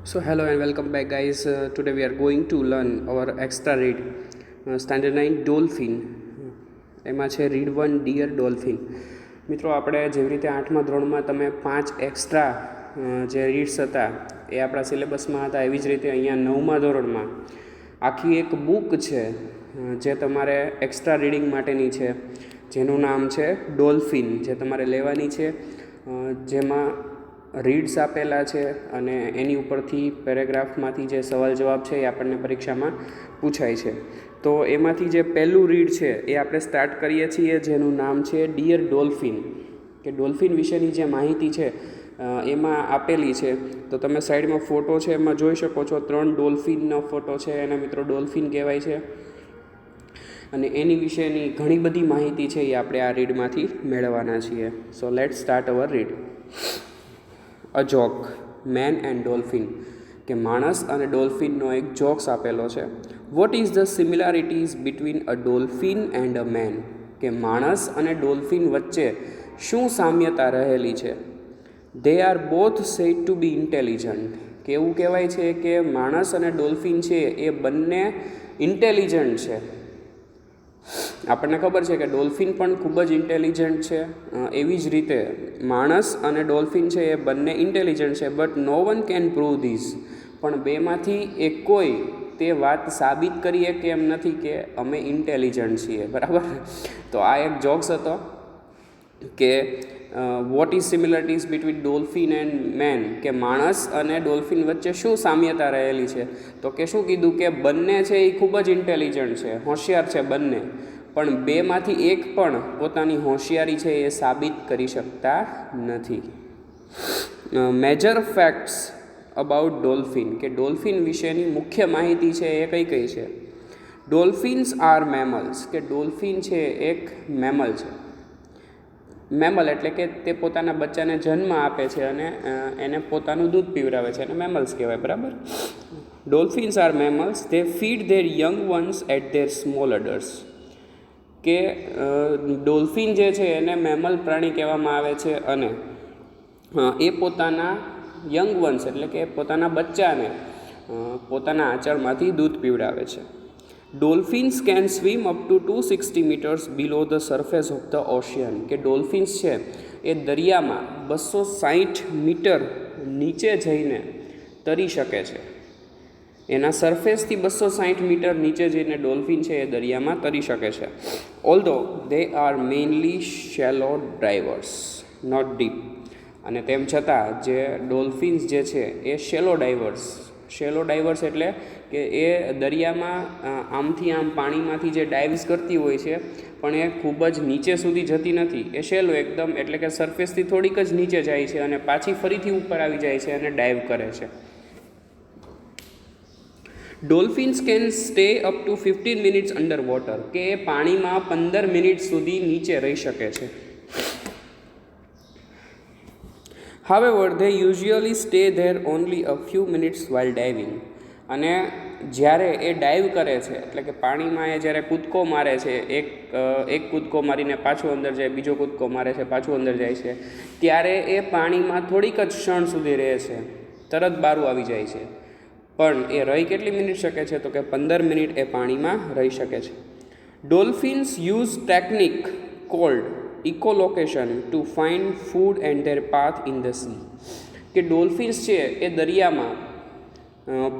So hello and welcome back guys. Today we are going to learn our extra read standard 9 dolphin. એમાં છે read 1 dear dolphin. મિત્રો આપણે જેવી રીતે 8મા ધોરણમાં તમે 5 એક્સ્ટ્રા જે રીડ્સ હતા એ આપણા સિલેબસમાં હતા, એવી જ રીતે અહીંયા 9મા ધોરણમાં આખી એક બુક છે જે તમારે એક્સ્ટ્રા રીડિંગ માટેની છે, જેનું નામ છે ડોલ્ફિન, જે તમારે લેવાની છે. જેમાં રીડ્સ આપેલા છે અને એની ઉપરથી પેરેગ્રાફમાંથી જે સવાલ જવાબ છે એ આપણને પરીક્ષામાં પૂછાય છે. તો એમાંથી જે પહેલું રીડ છે એ આપણે સ્ટાર્ટ કરીએ છીએ, જેનું નામ છે ડિયર ડોલ્ફિન. કે ડોલ્ફિન વિશેની જે માહિતી છે એમાં આપેલી છે. તો તમે સાઈડમાં ફોટો છે એમાં જોઈ શકો છો, 3 ડોલ્ફિનનો ફોટો છે, એને મિત્રો ડોલ્ફિન કહેવાય છે. અને એની વિશેની ઘણી બધી માહિતી છે એ આપણે આ રીડમાંથી મેળવવાના છીએ. So let start our read. A joke, man and dolphin. કે માણસ અને ડોલ્ફિનનો એક જોક્સ આપેલો છે. What is the similarities between a dolphin and a man. કે માણસ અને ડોલ્ફિન વચ્ચે શું સામ્યતા રહેલી છે. They are both said to be intelligent. કે એવું કહેવાય છે કે માણસ અને ડોલ્ફિન છે એ બંને ઇન્ટેલિજન્ટ છે. આપણને ખબર છે કે ડોલ્ફિન પણ ખૂબ જ ઇન્ટેલિજન્ટ છે. એવી જ રીતે માણસ અને ડોલ્ફિન છે એ બંને ઇન્ટેલિજન્ટ છે. But no one can prove this. પણ બેમાંથી એક કોઈ તે વાત સાબિત કરીએ કે એમ નથી કે અમે ઇન્ટેલિજન્ટ છીએ, બરાબર. તો આ એક જોક્સ હતો કે what is similarities between dolphin and man. કે માણસ અને ડોલ્ફિન વચ્ચે શું સામ્યતા રહેલી છે. તો કે શું કીધું કે બંને છે એ ખૂબ જ ઇન્ટેલિજન્ટ છે, હોશિયાર છે બંને, પણ બેમાંથી એક પણ પોતાની હોશિયારી છે એ સાબિત કરી શકતા નથી. Major facts about dolphin. કે ડોલ્ફિન વિશેની મુખ્ય માહિતી છે એ કઈ કઈ છે. Dolphins are mammals. કે ડોલ્ફિન છે એક મેમલ છે. મેમલ એટલે કે તે પોતાના બચ્ચાને જન્મ આપે છે અને એને પોતાનું દૂધ પીવડાવે છે, અને મેમલ્સ કહેવાય, બરાબર. Dolphins are mammals. They feed their young ones at their small udders. કે ડોલ્ફિન જે છે એને મેમલ પ્રાણી કહેવામાં આવે છે અને એ પોતાના યંગ વન્સ એટલે કે પોતાના બચ્ચાને પોતાના આંચળમાંથી દૂધ પીવડાવે છે. Dolphins can swim up to 260 metres below the surface of the ocean. કે ડોલ્ફિન્સ છે એ દરિયામાં 260 મીટર નીચે જઈને તરી શકે છે. એના સરફેસથી 260 મીટર નીચે જઈને ડોલ્ફિન છે એ દરિયામાં તરી શકે છે. Although they are mainly shallow divers, not deep. અને તેમ છતાં જે ડોલ્ફિન્સ જે છે એ શેલો ડાઇવર્સ એટલે કે એ દરિયામાં આમથી આમ પાણીમાંથી જે ડાઇવ્સ કરતી હોય છે, પણ એ ખૂબ જ નીચે સુધી જતી નથી. એ શેલો એકદમ એટલે કે સરફેસથી થોડીક જ નીચે જાય છે અને પાછી ફરીથી ઉપર આવી જાય છે અને ડાઇવ કરે છે. Dolphins can stay up to 15 minutes under water. કે એ પાણીમાં 15 મિનિટ સુધી નીચે રહી શકે છે. However, they usually stay there only a few minutes while diving. અને જ્યારે એ ડાઈવ કરે છે એટલે કે પાણીમાં એ જ્યારે કૂદકો મારે છે, એક કૂદકો મારીને પાછું અંદર જાય, બીજો કૂદકો મારે છે, પાછું અંદર જાય છે, ત્યારે એ પાણીમાં થોડીક જ ક્ષણ સુધી રહે છે, તરત બારું આવી જાય છે. પણ એ રહી કેટલી મિનિટ શકે છે, તો કે 15 મિનિટ એ પાણીમાં રહી શકે છે. Dolphins use technique called echolocation to find food and their path in the sea. કે ડોલ્ફિન્સ છે એ દરિયામાં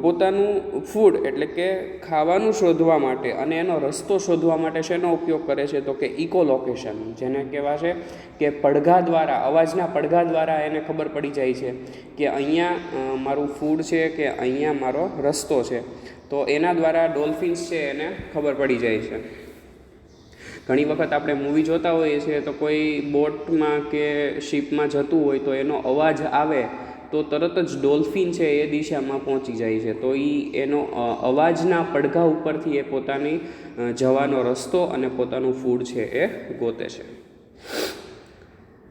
પોતાનું ફૂડ એટલે કે ખાવાનું શોધવા માટે અને એનો રસ્તો શોધવા માટે શેનો ઉપયોગ કરે છે, તો કે ઇકોલોકેશન, જેને કહેવાશે કે પડઘા દ્વારા, અવાજના પડઘા દ્વારા એને ખબર પડી જાય છે કે અહીંયા મારું ફૂડ છે કે અહીંયા મારો રસ્તો છે. તો એના દ્વારા ડોલ્ફિન્સ છે એને ખબર પડી જાય છે. ઘણી વખત આપણે મૂવી જોતા હોઈએ છીએ તો કોઈ બોટમાં કે શિપમાં જતું હોય તો એનો અવાજ આવે તો તરત જ ડોલ્ફિન છે એ દિશામાં પહોંચી જાય છે. તો એનો અવાજના પડઘા ઉપરથી એ પોતાની જવાનો રસ્તો અને પોતાનું ફૂડ છે એ ગોતે છે.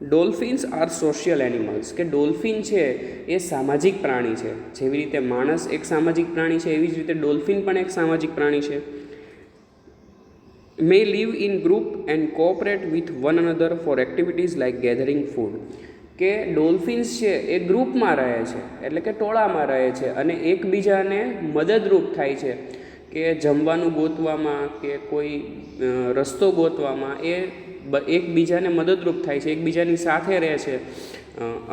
Dolphins are social animals. કે ડોલ્ફિન છે એ સામાજિક પ્રાણી છે. જેવી રીતે માણસ એક સામાજિક પ્રાણી છે, એવી જ રીતે ડોલ્ફિન પણ એક સામાજિક પ્રાણી છે. may live in group and cooperate with one another for activities like gathering food. કે ડોલ્ફિન્સ છે એ ગ્રુપમાં રહે છે, એટલે કે ટોળામાં રહે છે અને એકબીજાને મદદરૂપ થાય છે કે જમવાનું ગોતવામાં કે કોઈ રસ્તો ગોતવામાં એ એકબીજાને મદદરૂપ થાય છે, એકબીજાની સાથે રહે છે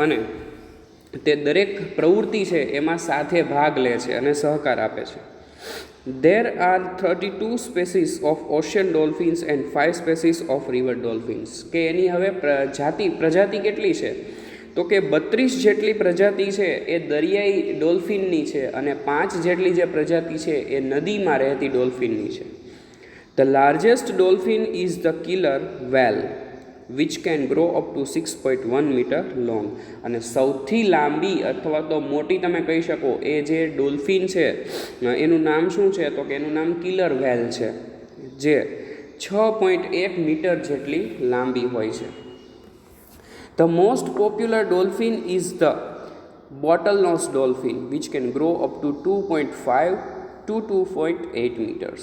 અને તે દરેક પ્રવૃત્તિ છે એમાં સાથે ભાગ લે છે અને સહકાર આપે છે. There are 32 species of ocean dolphins and 5 species of river dolphins. કે એની હવે પ્રજાતિ કેટલી છે? તો કે 32 જેટલી પ્રજાતિ છે એ દરિયાઈ ડોલ્ફિનની છે અને 5 જેટલી જે પ્રજાતિ છે એ નદીમાં રહેતી ડોલ્ફિનની છે. The largest dolphin is the killer whale, which can grow up to 6.1 meter long. અને સૌથી લાંબી અથવા તો મોટી તમે કહી શકો એ જે ડોલ્ફિન છે એનું નામ શું છે? તો કે એનું નામ કિલર વ્હેલ છે, જે 6.1 મીટર જેટલી લાંબી હોય છે. The most popular dolphin is the bottlenose dolphin, which can grow up to 2.5 to 2.8 meters.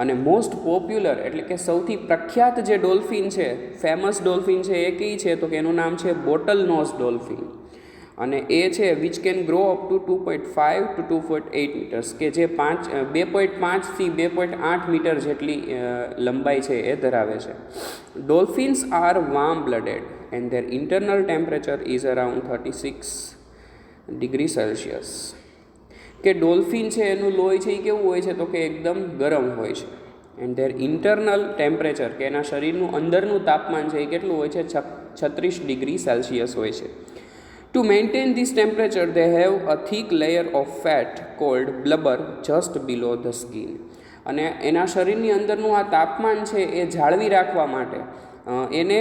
અને મોસ્ટ પોપ્યુલર એટલે કે સૌથી પ્રખ્યાત જે ડોલ્ફિન છે, ફેમસ ડોલ્ફિન છે એ કઈ છે? તો કે એનું નામ છે બોટલ નોઝ ડોલ્ફિન અને એ છે which can grow up to 2.5 to 2.8 metres, કે જે 2.5થી 2.8 મીટર જેટલી લંબાઈ છે એ ધરાવે છે. Dolphins are warm blooded and their internal temperature is around 36 degree Celsius. કે ડોલ્ફિન છે એનું લોહી છે એ કેવું હોય છે? તો કે એકદમ ગરમ હોય છે. એન્ડ ધેર ઇન્ટરનલ ટેમ્પરેચર કે એના શરીરનું અંદરનું તાપમાન છે એ કેટલું હોય છે? 36 ડિગ્રી સેલ્સિયસ હોય છે. To maintain this temperature, they have a thick layer of fat called blubber just below the skin. અને એના શરીરની અંદરનું આ તાપમાન છે એ જાળવી રાખવા માટે એને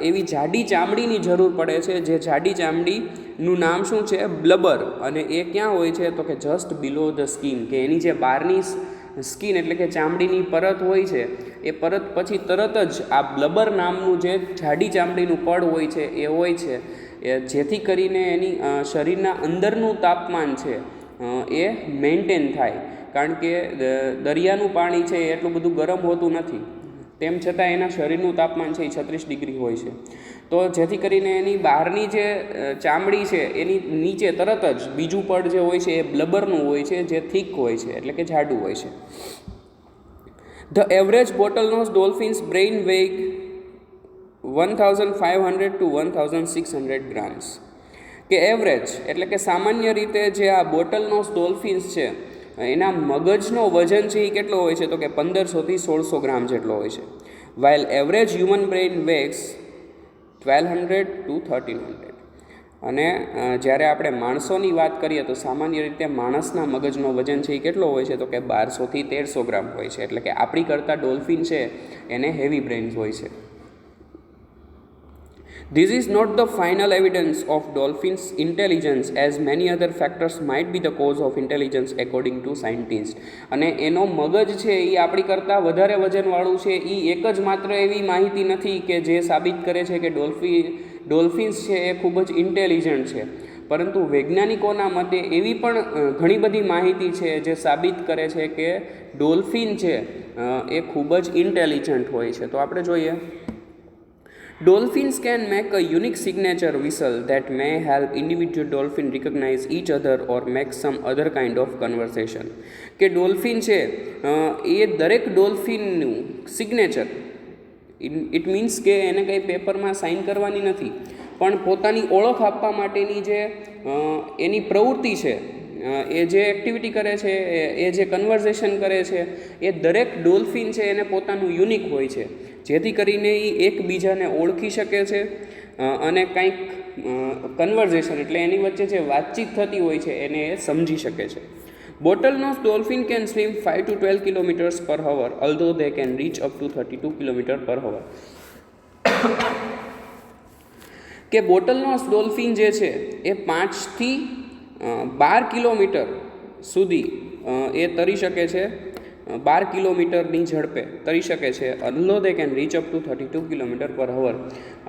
એવી જાડી ચામડીની જરૂર પડે છે, જે જાડી ચામડીનું નામ શું છે? બ્લબર. અને એ ક્યાં હોય છે? તો કે જસ્ટ બિલો ધ સ્કિન, કે એની જે બહારની સ્કિન એટલે કે ચામડીની પરત હોય છે એ પરત પછી તરત જ આ બ્લબર નામનું જે જાડી ચામડીનું પડ હોય છે એ હોય છે, જેથી કરીને એની શરીરના અંદરનું તાપમાન છે એ મેન્ટેન થાય. કારણ કે દરિયાનું પાણી છે એ એટલું બધું ગરમ હોતું નથી, તેમ છતાં એના શરીરનું તાપમાન છે એ 36 ડિગ્રી હોય છે. તો જેથી કરીને એની બહારની જે ચામડી છે એની નીચે તરત જ બીજું પડ જે હોય છે એ બ્લબરનું હોય છે, જે થીક હોય છે એટલે કે જાડું હોય છે. The average bottlenose dolphin's brain weight 1500 to 1600 grams. કે એવરેજ એટલે કે સામાન્ય રીતે જે આ બોટલનોઝ ડોલ્ફિન્સ છે એના મગજનો વજન છે એ કેટલો હોય છે? તો કે 1500 થી 1600 ગ્રામ જેટલો હોય છે. while average human brain weighs 1200 to 1300. અને જ્યારે આપણે માણસોની વાત કરીએ તો સામાન્ય રીતે માણસના મગજનો વજન છે એ કેટલો હોય છે? તો કે 1200 થી 1300 ગ્રામ હોય છે. એટલે કે આપણી કરતાં ડોલ્ફિન છે એને હેવી બ્રેન્સ હોય છે. This is not the final evidence of dolphins' intelligence, as many other factors might be the cause of intelligence according to scientists. અને એનો મગજ છે એ આપણી કરતાં વધારે વજનવાળું છે એ એક જ માત્ર એવી માહિતી નથી કે જે સાબિત કરે છે કે ડોલ્ફિન્સ છે એ ખૂબ જ ઇન્ટેલિજન્ટ છે, પરંતુ વૈજ્ઞાનિકોના મતે એવી પણ ઘણી બધી માહિતી છે જે સાબિત કરે છે કે ડોલ્ફિન છે એ ખૂબ જ ઇન્ટેલિજન્ટ હોય છે. તો આપણે જોઈએ, dolphins can make a unique signature whistle that may help individual dolphin recognize each other or make some other kind of conversation. કે ડોલ્ફિન છે એ દરેક ડોલ્ફિનનું સિગ્નેચર, ઇટ મીન્સ કે એને કંઈ પેપરમાં સાઇન કરવાની નથી, પણ પોતાની ઓળખ આપવા માટેની જે એની પ્રવૃત્તિ છે, એ જે એક્ટિવિટી કરે છે, એ જે કન્વર્ઝેશન કરે છે, એ દરેક ડોલ્ફિન છે એને પોતાનું યુનિક હોય છે, જેથી કરીને એ એકબીજાને ઓળખી શકે છે અને કંઈક કન્વર્ઝેશન એટલે એની વચ્ચે જે વાતચીત થતી હોય છે એને એ સમજી શકે છે. Bottlenose dolphin can swim 5 to 12 kilometres per hour, although they can reach up to 32 kilometre per hour. કે બોટલનોઝ ડોલ્ફિન જે છે એ 5 થી 12 કિલોમીટર સુધી એ તરી શકે છે, 12 કિલોમીટરની ઝડપે તરી શકે છે. although they can reach up to 32 kilometre per hour.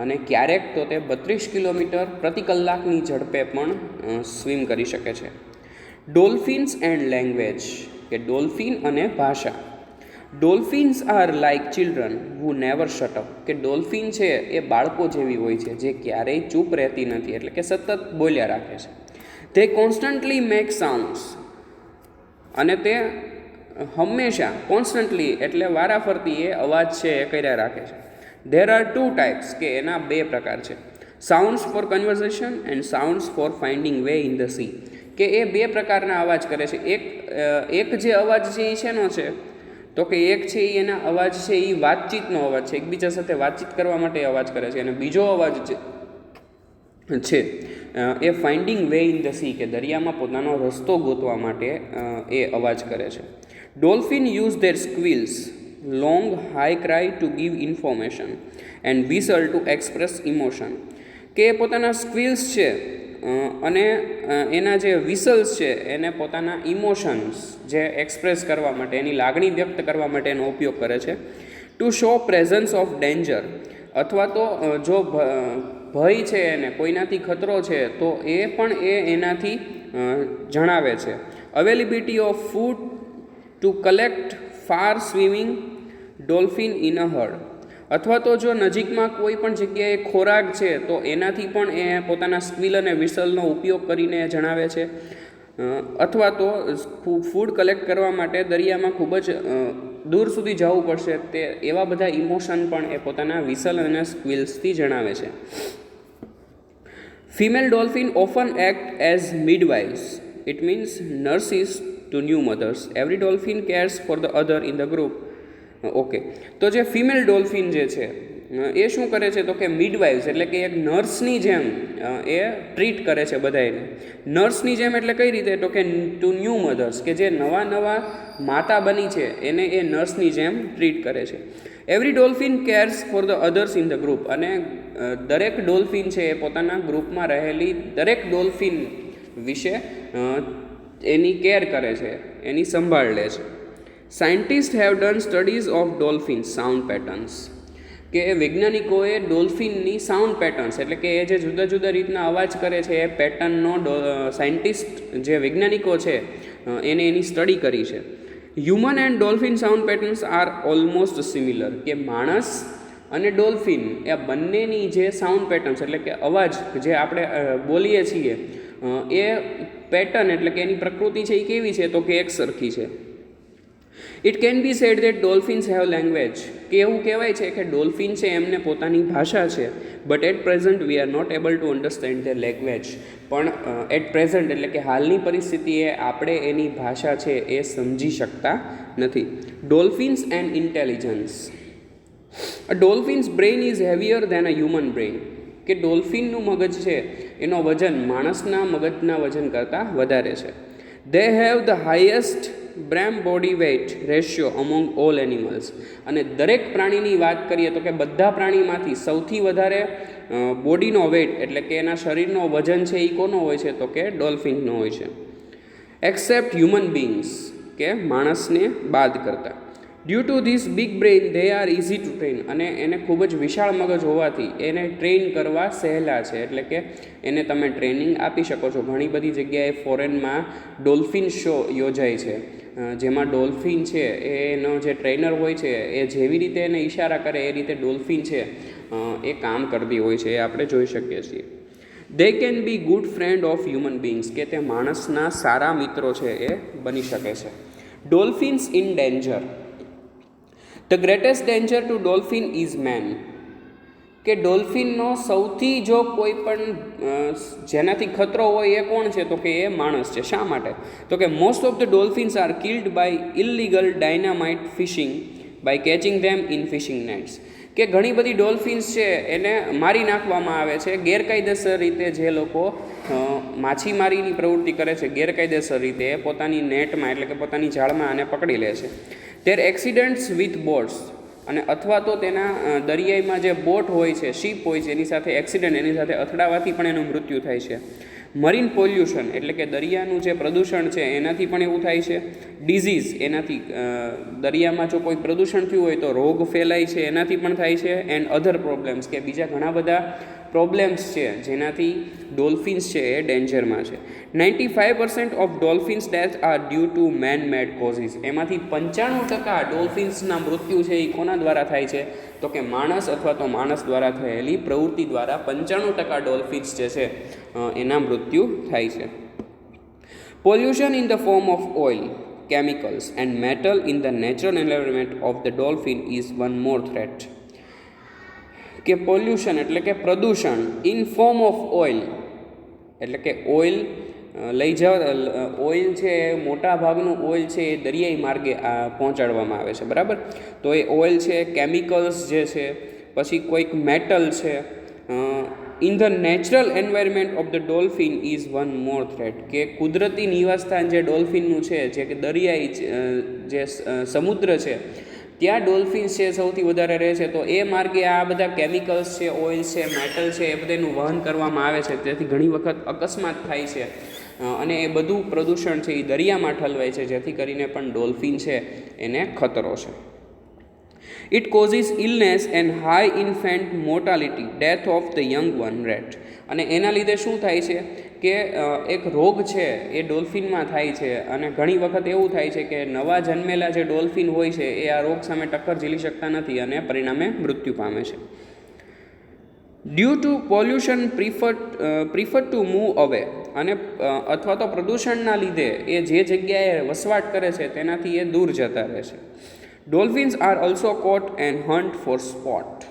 અને ક્યારેક તો તે 32 કિલોમીટર પ્રતિ કલાકની ઝડપે પણ સ્વિમ કરી શકે છે. ડોલ્ફિન્સ એન્ડ લેંગ્વેજ, કે ડોલ્ફિન અને ભાષા. ડોલ્ફિન્સ આર લાઇક ચિલ્ડ્રન હુ નેવર શટ અપ, કે ડોલ્ફિન છે એ બાળકો જેવી હોય છે જે ક્યારેય ચૂપ રહેતી નથી, એટલે કે સતત બોલ્યા રાખે છે. તે કોન્સ્ટન્ટલી મેક સાઉન્ડ્સ, અને તે હંમેશા કોન્સ્ટન્ટલી એટલે વારાફરતી એ અવાજ છે એ કર્યા રાખે છે. ધેર આર 2 ટાઈપ્સ, કે એના 2 પ્રકાર છે. Sounds for conversation and sounds for finding way in the sea, કે એ 2 પ્રકારના અવાજ કરે છે. એક જે અવાજ છે એ શેનો છે, તો કે એક છે એ એના અવાજ છે એ વાતચીતનો અવાજ છે, એકબીજા સાથે વાતચીત કરવા માટે અવાજ કરે છે. અને બીજો અવાજ છે એ finding way in the sea, કે દરિયામાં પોતાનો રસ્તો ગોતવા માટે એ અવાજ કરે છે. Dolphin use their squeals, long high cry to give information and whistle to express emotion, કે પોતાના સ્ક્વિલ્સ છે અને એના જે વિસલ્સ છે એને પોતાના ઇમોશન્સ જે એક્સપ્રેસ કરવા માટે, એની લાગણી વ્યક્ત કરવા માટે એનો ઉપયોગ કરે છે. To show presence of danger, અથવા તો જો ભય છે એને કોઈનાથી ખતરો છે તો એ પણ એનાથી જણાવે છે. Availability of food to collect far swimming dolphin in a herd, અથવા તો જો નજીકમાં કોઈ પણ જગ્યાએ ખોરાક છે તો એનાથી પણ એ પોતાના સ્ક્વિલ અને વિસલનો ઉપયોગ કરીને જણાવે છે. અથવા તો ફૂડ કલેક્ટ કરવા માટે દરિયામાં ખૂબ જ દૂર સુધી જવું પડશે, તે એવા બધા ઇમોશન પણ એ પોતાના વિસલ અને સ્ક્વિલ્સથી જણાવે છે. Female dolphin often act as midwives, it means nurses to new mothers. Every dolphin cares for the other in the group. Okay, તો જે ફિમેલ ડોલ્ફિન જે છે એ શું કરે છે, તો કે મિડવાઇવ્સ એટલે કે એક નર્સની જેમ એ ટ્રીટ કરે છે બધાને. નર્સની જેમ એટલે કઈ રીતે, તો કે ટુ ન્યૂ મધર્સ, કે જે નવા માતા બની છે એને એ નર્સની જેમ ટ્રીટ કરે છે. Every dolphin cares for the others in the group, અને દરેક ડોલ્ફિન છે એ પોતાના ગ્રુપમાં રહેલી દરેક ડોલ્ફિન વિશે એની કેર કરે છે, એની સંભાળ લે છે. Scientist have done studies of dolphin sound patterns, કે વૈજ્ઞાનિકોએ ડોલ્ફિનની સાઉન્ડ પેટર્ન્સ એટલે કે એ જે જુદા જુદા રીતના અવાજ કરે છે એ પેટર્નનો સાયન્ટિસ્ટ જે વૈજ્ઞાનિકો છે એને એની સ્ટડી કરી છે. Human and dolphin sound patterns R almost similar, કે માણસ અને ડોલ્ફિન એ બંનેની જે સાઉન્ડ પેટર્ન્સ એટલે કે અવાજ જે આપણે બોલીએ છીએ એ પેટર્ન એટલે કે એની પ્રકૃતિ છે એ કેવી છે, તો કે એક સરખી છે. It can be sad that dolphins have language, કે એવું કહેવાય છે કે ડોલ્ફિન છે એમને પોતાની ભાષા છે, but at present we are not able to understand their language. પણ એટ પ્રેઝન્ટ એટલે કે હાલની પરિસ્થિતિએ આપણે એની ભાષા છે એ સમજી શકતા નથી. Dolphins and intelligence. A dolphin's brain is heavier than a human brain, કે ડોલ્ફિનનું મગજ છે એનો વજન માણસના મગજના વજન કરતાં વધારે છે. They have the highest brain body weight ratio among all animals, અને દરેક પ્રાણીની વાત કરીએ તો કે બધા પ્રાણીમાંથી સૌથી વધારે બોડીનો વેઇટ એટલે કે એના શરીરનો વજન છે એ કોનો હોય છે, તો કે ડોલ્ફિનનો હોય છે. એક્સેપ્ટ હ્યુમન બીંગ્સ, કે માણસને બાદ કરતા. Due to this big brain they are easy to train, અને એને ખૂબ જ વિશાળ મગજ હોવાથી એને ટ્રેન કરવા સહેલા છે, એટલે કે એને તમે ટ્રેનિંગ આપી શકો છો. ઘણી બધી જગ્યાએ ફોરેનમાં ડોલ્ફિન શો યોજાય છે જેમાં ડોલ્ફિન છે એનો જે ટ્રેનર હોય છે એ જેવી રીતે એને ઈશારા કરે એ રીતે ડોલ્ફિન છે એ કામ કરતી હોય છે, એ આપણે જોઈ શકીએ છીએ. They can be good friend of human beings, કે તે માણસના સારા મિત્રો છે એ બની શકે છે. Dolphins in danger. The greatest danger to dolphin is man, કે ડોલ્ફિનનો સૌથી જો કોઈ પણ જેનાથી ખતરો હોય એ કોણ છે, તો કે એ માણસ છે. શા માટે, તો કે most of the dolphins are killed by illegal dynamite fishing by catching them in fishing nets, કે ઘણી બધી ડોલ્ફિન્સ છે એને મારી નાખવામાં આવે છે ગેરકાયદેસર રીતે. જે લોકો માછીમારીની પ્રવૃત્તિ કરે છે ગેરકાયદેસર રીતે પોતાની નેટમાં એટલે કે પોતાની જાળમાં આને પકડી લે છે. ધેર એક્સિડન્ટ્સ વિથ બોટ્સ, અને અથવા તો તેના દરિયાઈમાં જે બોટ હોય છે, શિપ હોય છે, એની સાથે એક્સિડન્ટ એની સાથે અથડાવાથી પણ એનું મૃત્યુ થાય છે. મરીન પોલ્યુશન એટલે કે દરિયાનું જે પ્રદૂષણ છે એનાથી પણ એવું થાય છે. ડિઝીઝ એનાથી દરિયામાં જો કોઈ પ્રદૂષણ થયું હોય તો રોગ ફેલાય છે, એનાથી પણ થાય છે. એન્ડ અધર પ્રોબ્લેમ્સ, કે બીજા ઘણા બધા પ્રોબ્લેમ્સ છે જેનાથી ડોલ્ફિન્સ છે એ ડેન્જરમાં છે. 95% of dolphins death are due to man made causes. એમાંથી 95% ડોલ્ફિન્સના મૃત્યુ છે એ કોના દ્વારા થાય છે? તો કે માણસ અથવા તો માણસ દ્વારા થયેલી પ્રવૃત્તિ દ્વારા 95% ડોલ્ફિન્સ જે છે એના મૃત્યુ થાય છે. Pollution in the form of oil, chemicals and metal in the natural environment of the dolphin is one more threat. કે પોલ્યુશન એટલે કે પ્રદૂષણ ઇન ફોર્મ ઓફ ઓઇલ એટલે કે ઓઇલ ઓઇલ છે એ મોટા ભાગનું ઓઇલ છે એ દરિયાઈ માર્ગે પહોંચાડવામાં આવે છે, બરાબર. તો એ ઓઇલ છે, કેમિકલ્સ જે છે, પછી કોઈક મેટલ છે. In the natural environment of the dolphin is one more threat. કે કુદરતી નિવાસસ્થાન જે ડોલ્ફિનનું છે, જે કે દરિયાઈ જે સમુદ્ર છે ત્યાં ડોલ્ફિન્સ છે સૌથી વધારે રહે છે. તો એ માર્ગે આ બધા કેમિકલ્સ છે, ઓઇલ છે, મેટલ છે એ બધાનું વહન કરવામાં આવે છે. તેથી ઘણી વખત અકસ્માત થાય છે અને એ બધું પ્રદૂષણ છે એ દરિયામાં ઠલવાય છે, જેથી કરીને પણ ડોલ્ફિન છે એને ખતરો છે. It causes illness and high infant mortality, death of the young one rat. અને એના લીધે શું થાય છે કે એક રોગ છે એ ડોલ્ફિનમાં થાય છે અને ઘણી વખત એવું થાય છે કે નવા જન્મેલા જે ડોલ્ફિન હોય છે એ આ રોગ સામે ટક્કર ઝીલી શકતા નથી અને પરિણામે મૃત્યુ પામે છે. Due to pollution prefer to move away. અને અથવા તો પ્રદૂષણના લીધે એ જે જગ્યાએ વસવાટ કરે છે તેનાથી એ દૂર જતા રહે છે. Dolphins are also caught and hunt for sport.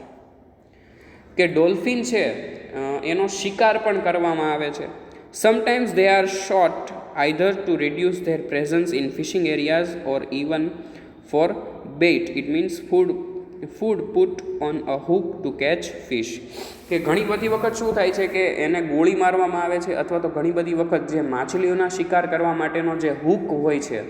કે ડોલ્ફિન છે એનો શિકાર પણ કરવામાં આવે છે. Sometimes they are shot either to reduce their presence in fishing areas or even for bait. It means food put on a hook to catch fish. કે ઘણી બધી વખત શું થાય છે કે એને ગોળી મારવામાં આવે છે અથવા તો ઘણી બધી વખત જે માછલીઓના શિકાર કરવા માટેનો જે હુક હોય છે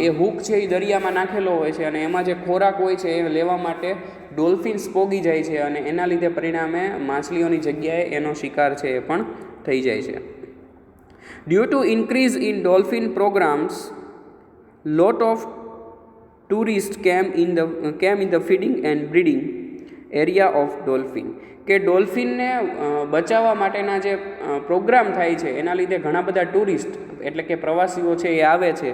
એ હુક છે એ દરિયામાં નાખેલો હોય છે અને એમાં જે ખોરાક હોય છે એ લેવા માટે ડોલ્ફિન્સ પોગી જાય છે અને એના લીધે પરિણામે માછલીઓની જગ્યાએ એનો શિકાર છે એ પણ થઈ જાય છે. Due to increase in dolphin programmes, lot of tourist came in the feeding and breeding area of dolphin. કે ડોલ્ફિનને બચાવવા માટેના જે પ્રોગ્રામ થાય છે એના લીધે ઘણા બધા ટુરિસ્ટ એટલે કે પ્રવાસીઓ છે એ આવે છે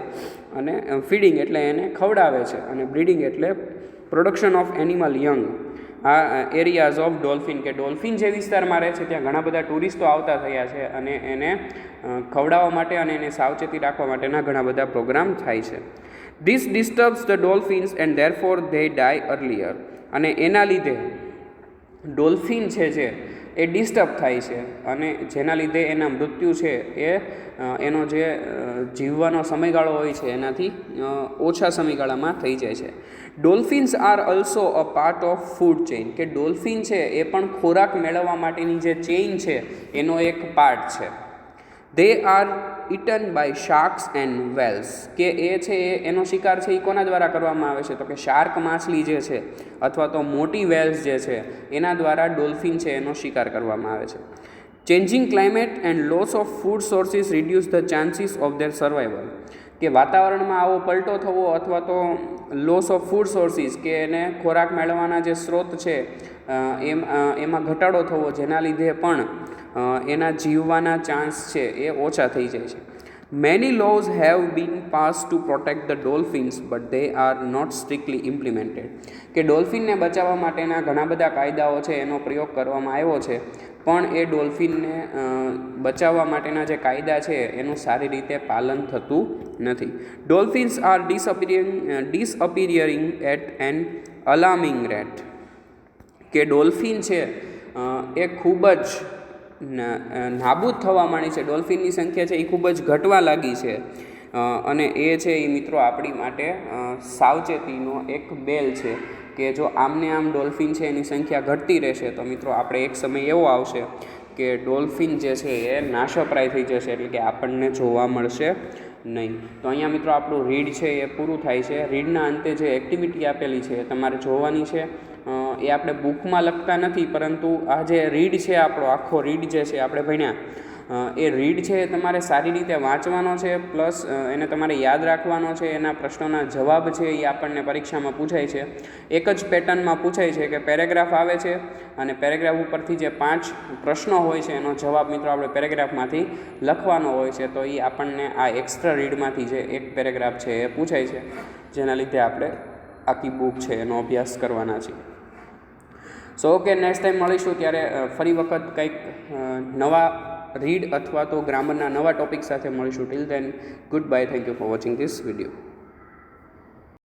અને ફીડિંગ એટલે એને ખવડાવે છે અને બ્રીડિંગ એટલે પ્રોડક્શન ઓફ એનિમલ યંગ. આ એરિયાઝ ઓફ ડોલ્ફિન કે ડોલ્ફિન જે વિસ્તારમાં રહે છે ત્યાં ઘણા બધા ટુરિસ્ટો આવતા થયા છે અને એને ખવડાવવા માટે અને એને સાવચેતી રાખવા માટેના ઘણા બધા પ્રોગ્રામ થાય છે. This disturbs the dolphins and therefore they die earlier. અને એના લીધે ડોલ્ફિન છે જે એ ડિસ્ટર્બ થાય છે અને જેના લીધે એના મૃત્યુ છે એ એનો જે જીવવાનો સમયગાળો હોય છે એનાથી ઓછા સમયગાળામાં થઈ જાય છે. Dolphins are also a part of food chain. કે ડોલ્ફિન છે એ પણ ખોરાક મેળવવા માટેની જે ચેઇન છે એનો એક પાર્ટ છે. They are eaten by sharks and whales. કે એ છે એનો શિકાર છે એ કોના દ્વારા કરવામાં આવે છે? તો કે શાર્ક માછલી જે છે અથવા તો મોટી વેલ્સ જે છે એના દ્વારા ડોલ્ફિન છે એનો શિકાર કરવામાં આવે છે. Changing climate and loss of food sources reduce the chances of their survival. કે વાતાવરણમાં આવો પલટો થવો અથવા તો લોસ ઓફ ફૂડ સોર્સિસ કે એને ખોરાક મેળવવાના જે સ્ત્રોત છે એમાં ઘટાડો થવો જેના લીધે પણ એના જીવવાના ચાન્સ છે એ ઓછા થઈ જાય છે. Many laws have been pass to protect the dolphins but they are not strictly implemented. કે ડોલ્ફિનને બચાવવા માટેના ઘણા બધા કાયદાઓ છે એનો પ્રયોગ કરવામાં આવ્યો છે પણ એ ડોલ્ફિનને બચાવવા માટેના જે કાયદા છે એનું સારી રીતે પાલન થતું નથી. Dolphins are disappearing at an alarming rate. કે ડોલ્ફિન છે એ ખૂબ જ નાબૂદ થવા માંડી છે. ડોલ્ફિનની સંખ્યા છે એ ખૂબ જ ઘટવા લાગી છે અને એ છે એ મિત્રો આપણી માટે સાવચેતીનો એક બેલ છે કે જો આમને આમ ડોલ્ફિન છે એની સંખ્યા ઘટતી રહેશે તો મિત્રો આપણે એક સમય એવો આવશે કે ડોલ્ફિન જે છે એ નાશપ્રાય થઈ જશે, એટલે કે આપણને જોવા મળશે નહીં. તો અહીંયા મિત્રો આપણું રીડ છે એ પૂરું થાય છે. રીડના અંતે જે એક્ટિવિટી આપેલી છે એ તમારે જોવાની છે. એ આપણે બુકમાં લખતા નથી પરંતુ આ જે રીડ છે આપણો આખો રીડ જે છે આપણે ભણ્યા એ રીડ છે એ તમારે સારી રીતે વાંચવાનો છે, પ્લસ એને તમારે યાદ રાખવાનો છે. એના પ્રશ્નોના જવાબ છે એ આપણને પરીક્ષામાં પૂછાય છે. એક જ પેટર્નમાં પૂછાય છે કે પેરેગ્રાફ આવે છે અને પેરેગ્રાફ ઉપરથી જે 5 પ્રશ્નો હોય છે એનો જવાબ મિત્રો આપણે પેરેગ્રાફમાંથી લખવાનો હોય છે. તો એ આપણને આ એક્સ્ટ્રા રીડમાંથી જે એક પેરેગ્રાફ છે એ પૂછાય છે, જેના લીધે આપણે આખી બુક છે એનો અભ્યાસ કરવાના છીએ. સો ઓકે, નેક્સ્ટ ટાઈમ મળીશું ત્યારે ફરી વખત કંઈક નવા રીડ અથવા તો ગ્રામરના નવા ટોપિક સાથે મળીશું. Till then, good bye. Thank you for watching this video.